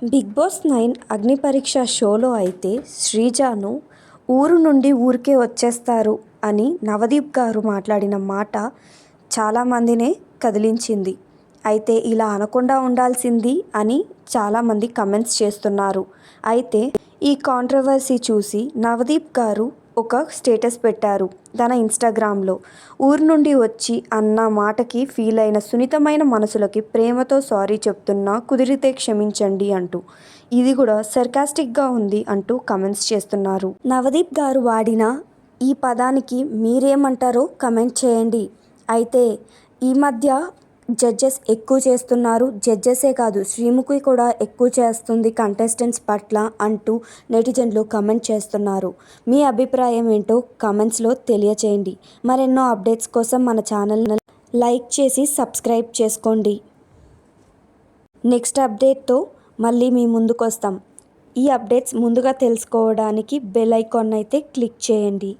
Big boss 9 అగ్ని పరీక్ష షోలో అయితే శ్రీజాను ఊరు నుండి ఊరికే వచ్చేస్తారు అని నవదీప్ గారు మాట్లాడిన మాట చాలామందినే కదిలించింది. అయితే ఇలా అనకుండా ఉండాల్సింది అని చాలామంది కమెంట్స్ చేస్తున్నారు. అయితే ఈ కాంట్రవర్సీ చూసి నవదీప్ గారు ఒక స్టేటస్ పెట్టారు తన ఇన్స్టాగ్రామ్లో. ఊరు నుండి వచ్చి అన్న మాటకి ఫీల్ అయిన సున్నితమైన మనసులకి ప్రేమతో సారీ చెప్తున్నా, కుదిరితే క్షమించండి అంటూ. ఇది కూడా సర్కాస్టిక్గా ఉంది అంటూ కమెంట్స్ చేస్తున్నారు. నవదీప్ గారు వాడిన ఈ పదానికి మీరేమంటారో కమెంట్ చేయండి. అయితే ఈ మధ్య జడ్జెస్ ఎక్కువ చేస్తున్నారు, జడ్జెసే కాదు శ్రీముఖి కూడా ఎక్కువ చేస్తుంది కంటెస్టెంట్స్ పట్ల అంటూ నెటిజన్లు కమెంట్ చేస్తున్నారు. మీ అభిప్రాయం ఏంటో కమెంట్స్లో తెలియచేయండి. మరెన్నో అప్డేట్స్ కోసం మన ఛానల్ని లైక్ చేసి సబ్స్క్రైబ్ చేసుకోండి. నెక్స్ట్ అప్డేట్తో మళ్ళీ మీ ముందుకు వస్తాం. ఈ అప్డేట్స్ ముందుగా తెలుసుకోవడానికి బెల్ ఐకాన్ అయితే క్లిక్ చేయండి.